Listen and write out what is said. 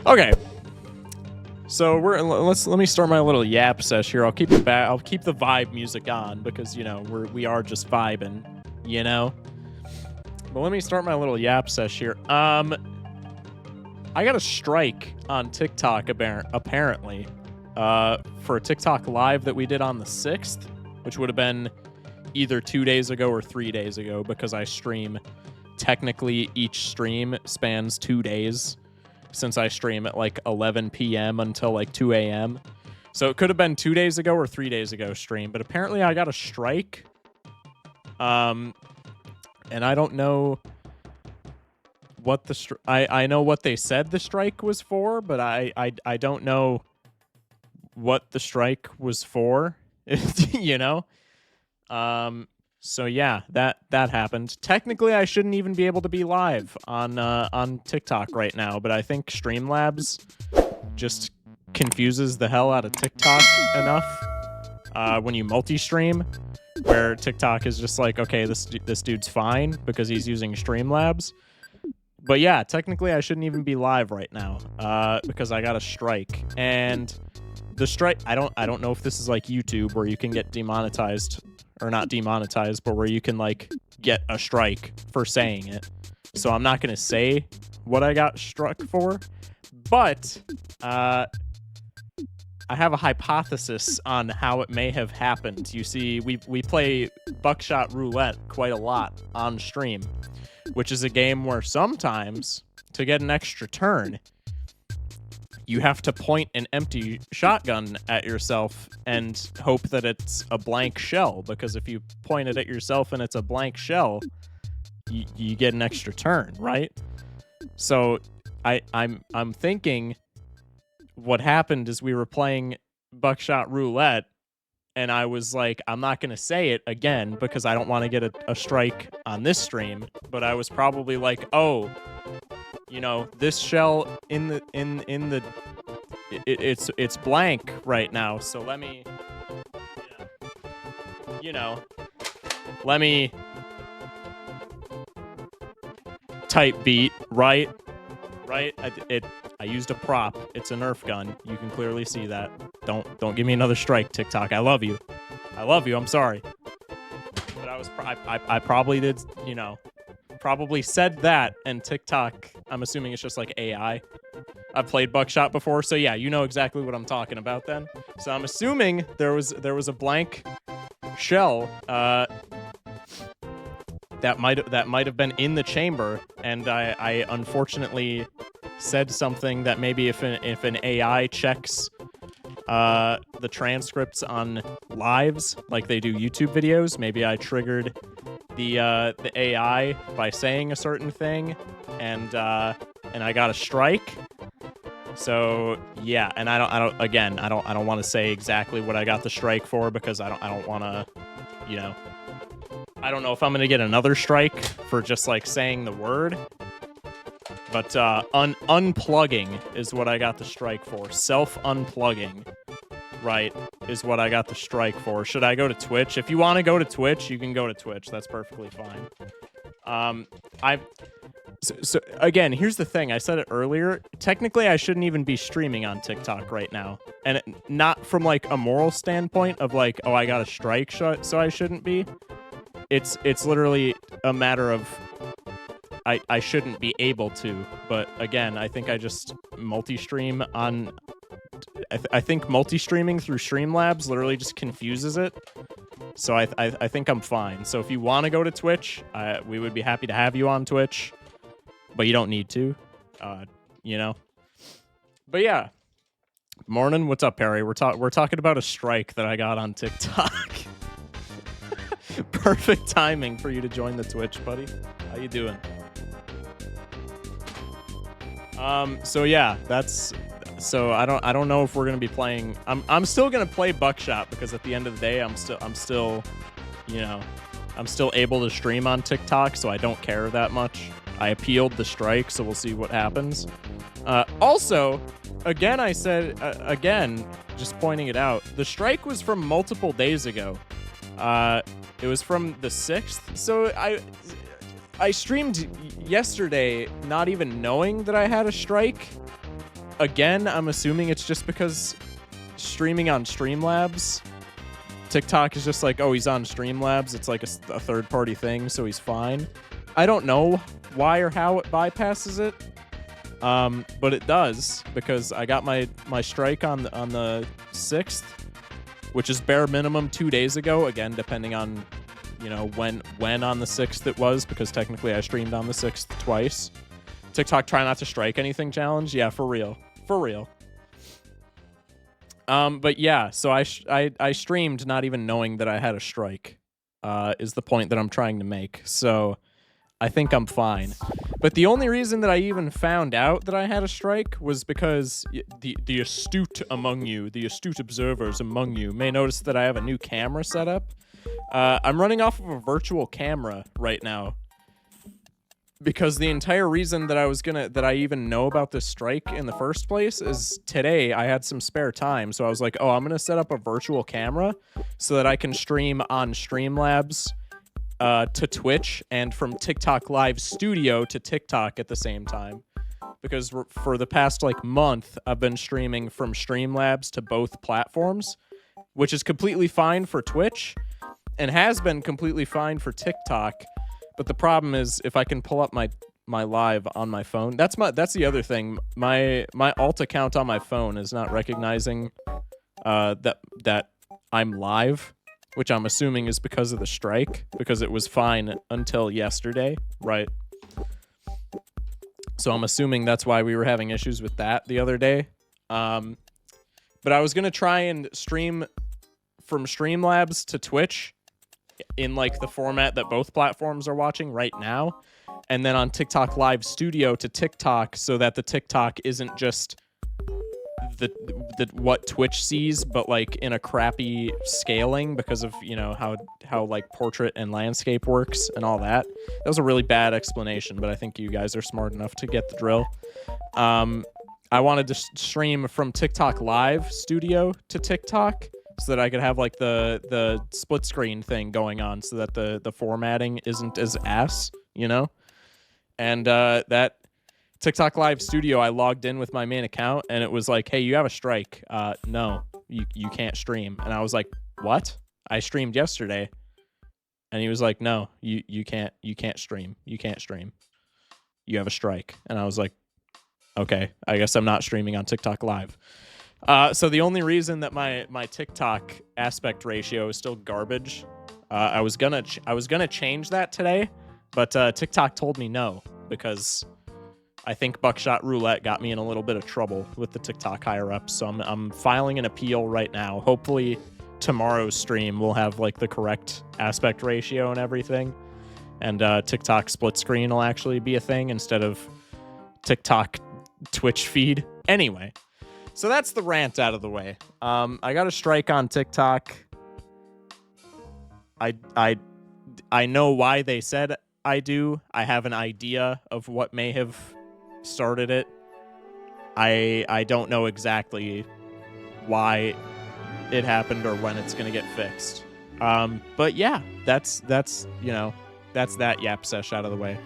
Okay. So let me start my little yap sesh here. I'll keep it back. I'll keep the vibe music on because we are just vibing, you know. But let me start my little yap sesh here. I got a strike on TikTok apparently for a TikTok live that we did on the 6th, which would have been either 2 days ago or 3 days ago because I stream. Technically, each stream spans 2 days since I stream at like 11 p.m. until like 2 a.m. So it could have been 2 days ago or 3 days ago stream, but apparently I got a strike. And I don't know what the I know what they said the strike was for, but I don't know what the strike was for, you know? So yeah, that happened. Technically, I shouldn't even be able to be live on TikTok right now, but I think Streamlabs just confuses the hell out of TikTok enough when you multi-stream, where TikTok is just like, okay, this dude's fine because he's using Streamlabs. But yeah, technically, I shouldn't even be live right now because I got a strike. And the strike, I don't know if this is like YouTube where you can get demonetized. Or not demonetized, but where you can like get a strike for saying it. So I'm not gonna say what I got struck for, but I have a hypothesis on how it may have happened. You see, we play Buckshot Roulette quite a lot on stream, which is a game where sometimes to get an extra turn, you have to point an empty shotgun at yourself and hope that it's a blank shell, because if you point it at yourself and it's a blank shell, you get an extra turn, right? So I'm thinking what happened is we were playing Buckshot Roulette, and I was like, I'm not going to say it again because I don't want to get a strike on this stream, but I was probably like, oh, this shell it's blank right now, so let me type beat, right? I used a prop. It's a Nerf gun. You can clearly see that. Don't give me another strike, TikTok. I love you. I'm sorry. But I probably did, probably said that, and TikTok, I'm assuming it's just like AI. I've played Buckshot before, so yeah, you know exactly what I'm talking about then. So I'm assuming there was a blank shell that might have been in the chamber, and I unfortunately said something that maybe if an AI checks the transcripts on lives like they do YouTube videos, maybe I triggered the AI by saying a certain thing, and I got a strike. So yeah, and I don't want to say exactly what I got the strike for because I don't want to, I don't know if I'm gonna get another strike for just like saying the word. But unplugging is what I got the strike for. Self-unplugging, right, is what I got the strike for. Should I go to Twitch? If you want to go to Twitch, you can go to Twitch. That's perfectly fine. So again, here's the thing. I said it earlier. Technically, I shouldn't even be streaming on TikTok right now. And not from like a moral standpoint of like, oh, I got a strike, so I shouldn't be. It's literally a matter of I shouldn't be able to. But again, I think I just multi-stream on... I think multi-streaming through Streamlabs literally just confuses it. So I think I'm fine. So if you want to go to Twitch, we would be happy to have you on Twitch. But you don't need to, But yeah. Morning, what's up, Perry? We're talking about a strike that I got on TikTok. Perfect timing for you to join the Twitch, buddy. How you doing? So yeah, so I don't know if we're gonna be playing. I'm still gonna play Buckshot because at the end of the day, I'm still able to stream on TikTok, so I don't care that much. I appealed the strike, so we'll see what happens. Also, again, I said, just pointing it out, the strike was from multiple days ago. It was from the 6th, so I streamed yesterday not even knowing that I had a strike. again, I'm assuming it's just because streaming on Streamlabs, TikTok is just like, oh, he's on Streamlabs. It's like a third-party thing, so he's fine. I don't know why or how it bypasses it, but it does, because I got my strike on the 6th, which is bare minimum 2 days ago. Again, depending on, you know, when on the 6th it was, because technically I streamed on the 6th twice. TikTok try not to strike anything challenge. Yeah, for real. For real. But yeah, so I streamed not even knowing that I had a strike, is the point that I'm trying to make. So I think I'm fine. But the only reason that I even found out that I had a strike was because the astute among you, the astute observers among you, may notice that I have a new camera set up. I'm running off of a virtual camera right now, because the entire reason that I even know about this strike in the first place is today I had some spare time. So I was like, oh, I'm gonna set up a virtual camera so that I can stream on Streamlabs to Twitch and from TikTok Live Studio to TikTok at the same time. Because for the past like month, I've been streaming from Streamlabs to both platforms, which is completely fine for Twitch and has been completely fine for TikTok. But the problem is, if I can pull up my live on my phone, that's the other thing. My alt account on my phone is not recognizing that I'm live, which I'm assuming is because of the strike, because it was fine until yesterday, right? So I'm assuming that's why we were having issues with that the other day. But I was gonna try and stream from Streamlabs to Twitch in like the format that both platforms are watching right now, and then on TikTok Live Studio to TikTok, so that the TikTok isn't just the what Twitch sees, but like in a crappy scaling because of, you know, how like portrait and landscape works and all that. That was a really bad explanation, but I think you guys are smart enough to get the drill. I wanted to stream from TikTok Live Studio to TikTok, so that I could have like the split screen thing going on, so that the formatting isn't as ass, you know? And that TikTok Live Studio, I logged in with my main account and it was like, hey, you have a strike. No, you can't stream. And I was like, what? I streamed yesterday. And he was like, no, you can't stream. You can't stream. You have a strike. And I was like, okay, I guess I'm not streaming on TikTok Live. So the only reason that my TikTok aspect ratio is still garbage, I was gonna change that today, but TikTok told me no, because I think Buckshot Roulette got me in a little bit of trouble with the TikTok higher ups. So I'm filing an appeal right now. Hopefully tomorrow's stream will have like the correct aspect ratio and everything, and TikTok split screen will actually be a thing instead of TikTok Twitch feed. Anyway. So that's the rant out of the way. I got a strike on TikTok. I know why they said I do. I have an idea of what may have started it. I don't know exactly why it happened or when it's gonna get fixed. But yeah, that's you know, that's that yap sesh out of the way.